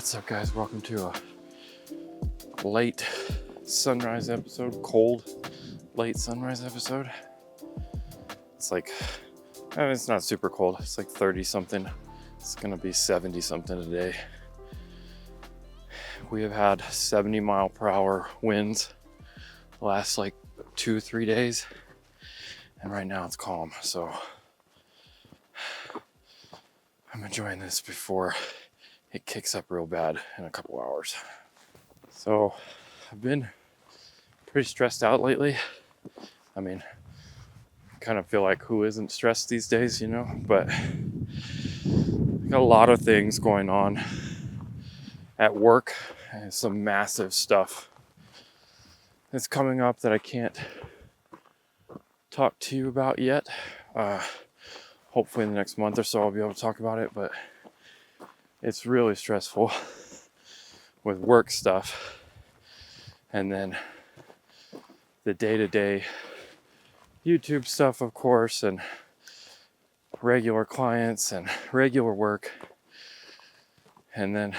What's up, guys? Welcome to a late sunrise episode, cold late sunrise episode. It's like, it's not super cold. It's like 30 something. It's gonna be 70 something today. We have had 70 mile per hour winds the last like 2-3 days. And right now it's calm. So I'm enjoying this before it kicks up real bad in a couple hours. So I've been pretty stressed out lately. I mean, I kind of feel like who isn't stressed these days, you know? But I got a lot of things going on at work and some massive stuff that's coming up that I can't talk to you about yet. Hopefully in the next month or so I'll be able to talk about it, but it's really stressful with work stuff. And then the day-to-day YouTube stuff, of course, and regular clients and regular work. And then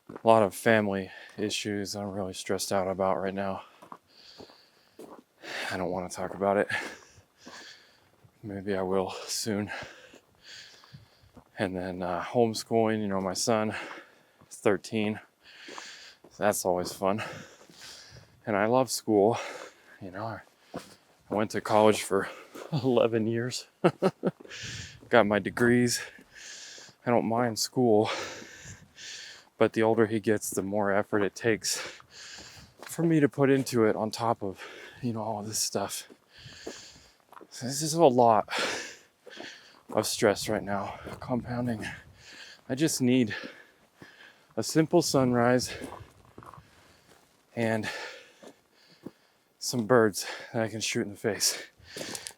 a lot of family issues I'm really stressed out about right now. I don't want to talk about it. Maybe I will soon. And then homeschooling, you know, my son is 13. So that's always fun. And I love school. You know, I went to college for 11 years. Got my degrees. I don't mind school. But the older he gets, the more effort it takes for me to put into it on top of, you know, all of this stuff. So this is a lot of stress right now, compounding. I just need a simple sunrise and some birds that I can shoot in the face.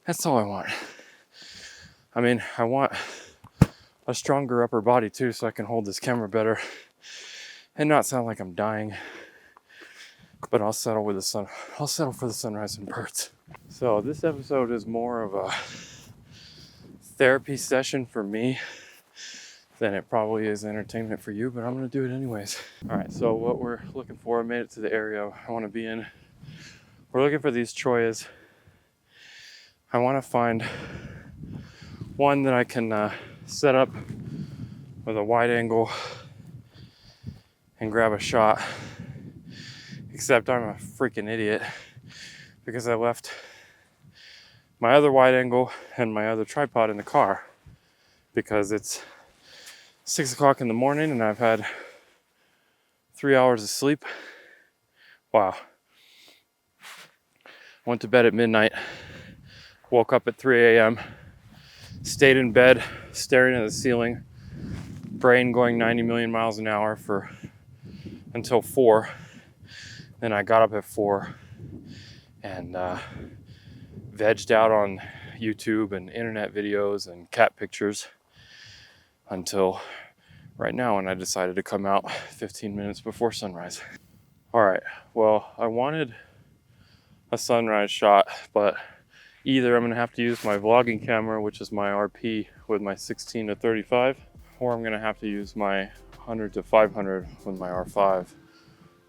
That's all I want. I mean, I want a stronger upper body too, so I can hold this camera better and not sound like I'm dying. But I'll settle for the sunrise and birds. So this episode is more of a therapy session for me than it probably is entertainment for you, but I'm gonna do it anyways. All right, so what we're looking for, I made it to the area I wanna be in. We're looking for these choyas. I wanna find one that I can set up with a wide angle and grab a shot. Except I'm a freaking idiot because I left my other wide angle and my other tripod in the car because it's 6 o'clock in the morning and I've had 3 hours of sleep. Wow. Went to bed at midnight, woke up at 3 a.m., stayed in bed, staring at the ceiling, brain going 90 million miles an hour until 4. Then I got up at 4 and vegged out on YouTube and internet videos and cat pictures until right now when I decided to come out 15 minutes before sunrise. All right, well, I wanted a sunrise shot, but either I'm gonna have to use my vlogging camera, which is my RP with my 16 to 35, or I'm gonna have to use my 100 to 500 with my R5.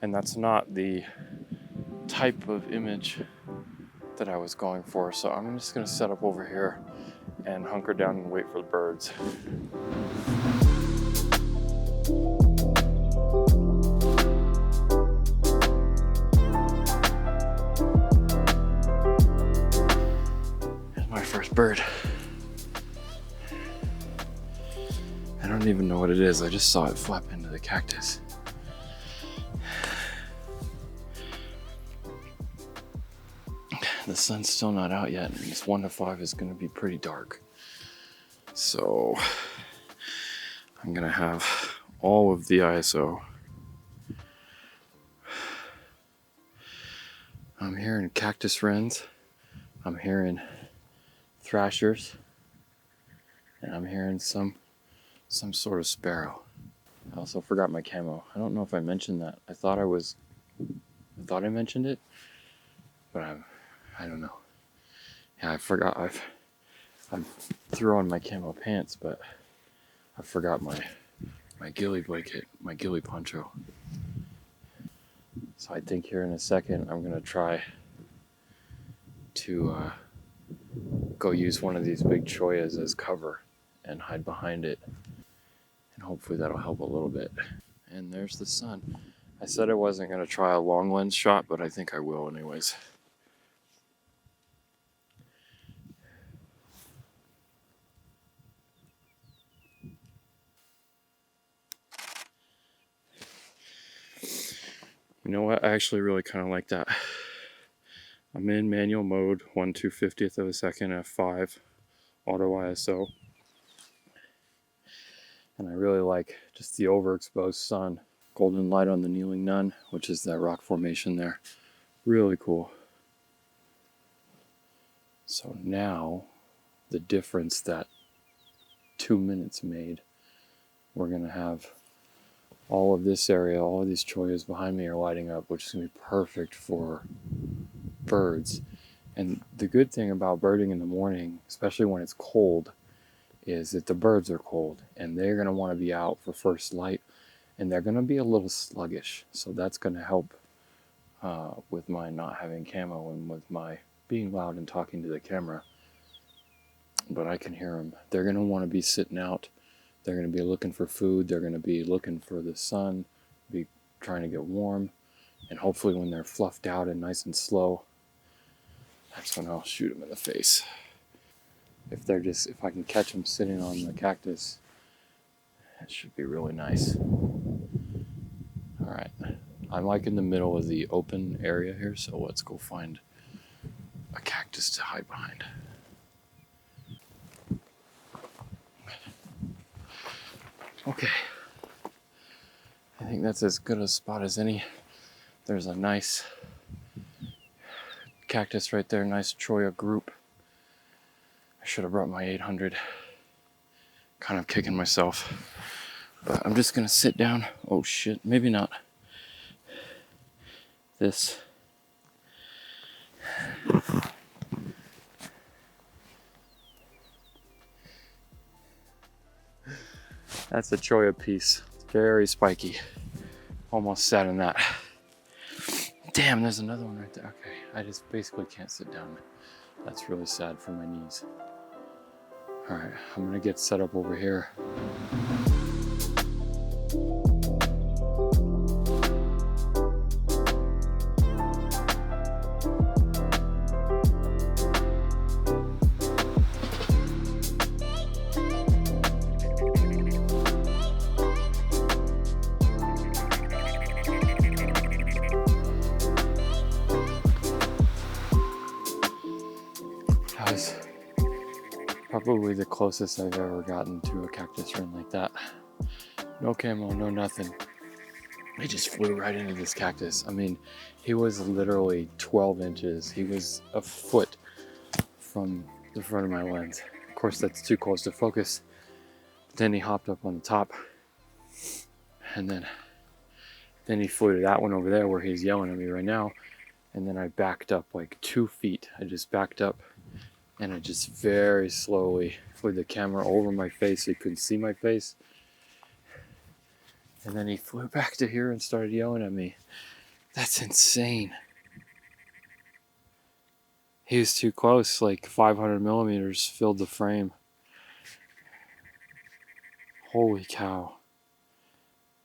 And that's not the type of image that I was going for. So I'm just gonna set up over here and hunker down and wait for the birds. Here's my first bird. I don't even know what it is. I just saw it flap into the cactus. The sun's still not out yet, and this 1 to 5 is going to be pretty dark. So I'm going to have all of the ISO. I'm hearing cactus wrens, I'm hearing thrashers, and I'm hearing some sort of sparrow. I also forgot my camo. I don't know if I mentioned that. I thought I mentioned it, but I don't know. Yeah, I forgot. I threw on my camo pants, but I forgot my my ghillie blanket, my ghillie poncho. So I think here in a second I'm gonna try to go use one of these big choyas as cover and hide behind it, and hopefully that'll help a little bit. And there's the sun. I said I wasn't gonna try a long lens shot, but I think I will anyways. You know what? I actually really kind of like that. I'm in manual mode, 1/250th of a second, f5, auto ISO. And I really like just the overexposed sun. Golden light on the Kneeling Nun, which is that rock formation there. Really cool. So now, the difference that 2 minutes made, we're gonna have all of this area, all of these choyas behind me are lighting up, which is gonna be perfect for birds. And the good thing about birding in the morning, especially when it's cold, is that the birds are cold and they're gonna wanna be out for first light, and they're gonna be a little sluggish. So that's gonna help with my not having camo and with my being loud and talking to the camera. But I can hear them. They're gonna wanna be sitting out. They're gonna be looking for food. They're gonna be looking for the sun, be trying to get warm. And hopefully when they're fluffed out and nice and slow, that's when I'll shoot them in the face. If I can catch them sitting on the cactus, it should be really nice. All right, I'm like in the middle of the open area here, so let's go find a cactus to hide behind. Okay, I think that's as good a spot as any. There's a nice cactus right there, nice choya group. I should have brought my 800. Kind of kicking myself. But I'm just gonna sit down. Oh shit, maybe not. This. That's a choya piece. It's very spiky. Almost sat in that. Damn, there's another one right there. Okay, I just basically can't sit down. That's really sad for my knees. All right, I'm gonna get set up over here. That was probably the closest I've ever gotten to a cactus run like that. No camo, no nothing. He just flew right into this cactus. I mean, he was literally 12 inches. He was a foot from the front of my lens. Of course, that's too close to focus. But then he hopped up on the top, and then he flew to that one over there where he's yelling at me right now. And then I backed up like 2 feet. I just backed up, and I just very slowly flew the camera over my face so he couldn't see my face. And then he flew back to here and started yelling at me. That's insane. He was too close, like 500 millimeters filled the frame. Holy cow.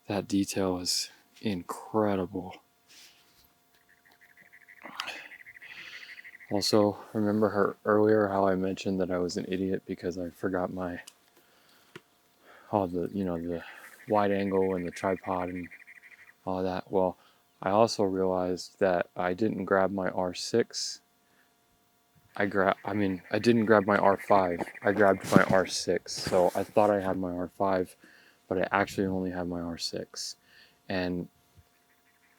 That detail is incredible. Also, remember earlier how I mentioned that I was an idiot because I forgot the wide angle and the tripod and all that. Well, I also realized that I didn't grab my R6. I didn't grab my R5. I grabbed my R6. So I thought I had my R5, but I actually only had my R6. And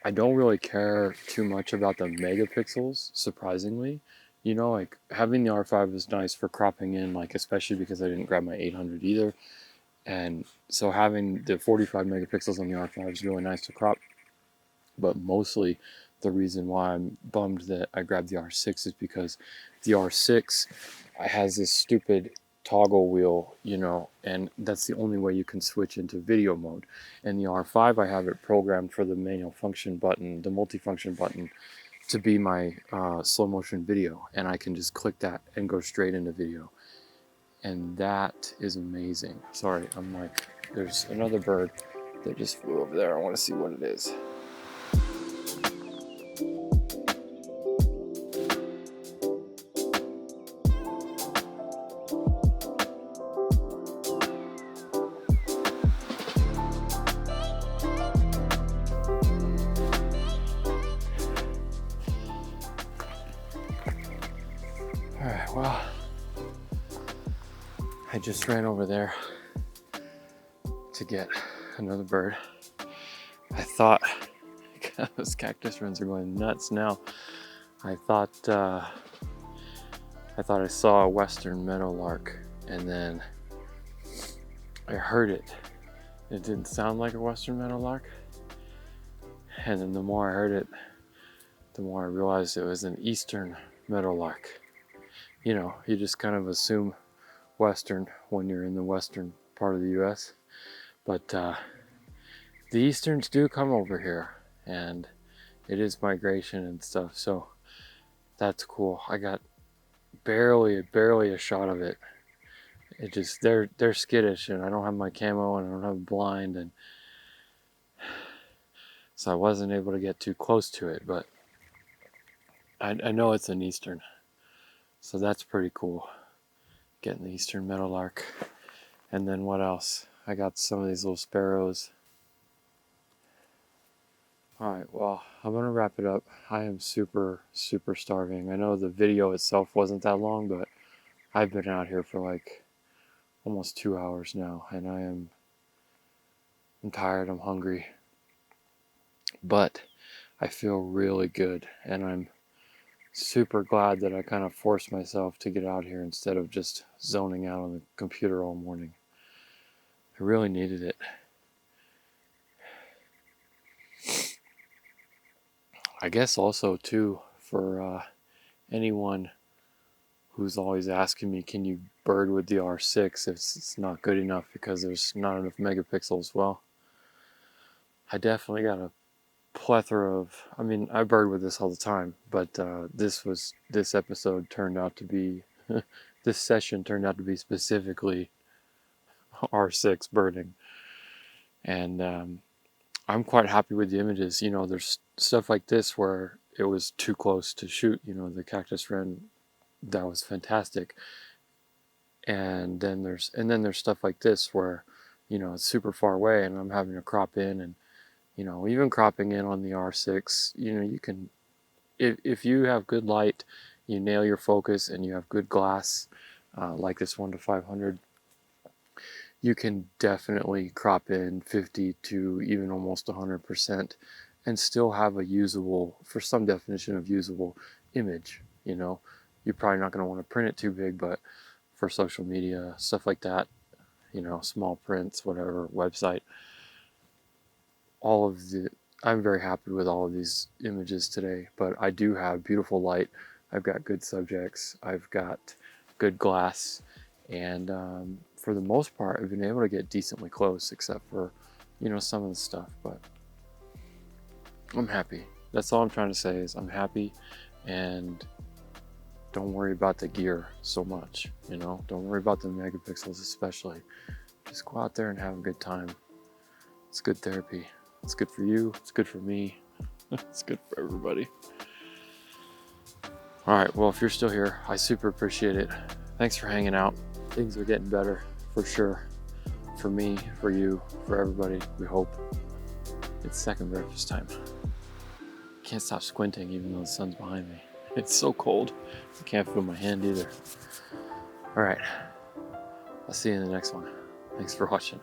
I don't really care too much about the megapixels, surprisingly. You know, like having the R5 is nice for cropping in, like especially because I didn't grab my 800 either. And so having the 45 megapixels on the R5 is really nice to crop. But mostly the reason why I'm bummed that I grabbed the R6 is because the R6 has this stupid toggle wheel, you know, and that's the only way you can switch into video mode. In the R5, I have it programmed for the manual function button, the multifunction button, to be my slow motion video, and I can just click that and go straight into video, and that is amazing. Sorry, I'm like, there's another bird that just flew over there. I want to see what it is. All right, well, I just ran over there to get another bird. I thought, those cactus wrens are going nuts now. I thought I saw a western meadowlark, and then I heard it. It didn't sound like a western meadowlark, and then the more I heard it, the more I realized it was an eastern meadowlark. You know, you just kind of assume western when you're in the western part of the US, but the easterns do come over here, and it is migration and stuff, so that's cool. I got barely a shot of it. It just, they're skittish, and I don't have my camo, and I don't have a blind, and so I wasn't able to get too close to it, but I know it's an eastern, so that's pretty cool. Getting the eastern meadowlark. And then what else? I got some of these little sparrows. Alright, well, I'm gonna wrap it up. I am super starving. I know the video itself wasn't that long, but I've been out here for like almost 2 hours now, and I'm tired, I'm hungry. But I feel really good, and I'm super glad that I kind of forced myself to get out here instead of just zoning out on the computer all morning. I really needed it. I guess also too, for anyone who's always asking me, can you bird with the R6 if it's not good enough because there's not enough megapixels? Well, I definitely got a plethora of, I mean, I bird with this all the time, but this episode turned out to be, this session turned out to be specifically R6 birding. And I'm quite happy with the images. You know, there's stuff like this where it was too close to shoot, you know, the cactus wren, that was fantastic. And then there's stuff like this where, you know, it's super far away and I'm having to crop in, and, you know, even cropping in on the R6, you know, you can, if you have good light, you nail your focus, and you have good glass, like this 1:500, you can definitely crop in 50 to even almost 100% and still have a usable, for some definition of usable image. You know, you're probably not going to want to print it too big, but for social media, stuff like that, you know, small prints, whatever, website, I'm very happy with all of these images today. But I do have beautiful light, I've got good subjects, I've got good glass, and for the most part I've been able to get decently close, except for, you know, some of the stuff. But I'm happy. That's all I'm trying to say, is I'm happy, and don't worry about the gear so much, you know, don't worry about the megapixels especially. Just go out there and have a good time. It's good therapy. It's good for you, it's good for me, it's good for everybody. Alright, well, if you're still here, I super appreciate it. Thanks for hanging out. Things are getting better, for sure. For me, for you, for everybody, we hope. It's second breakfast time. Can't stop squinting even though the sun's behind me. It's so cold. I can't feel my hand either. Alright, I'll see you in the next one. Thanks for watching.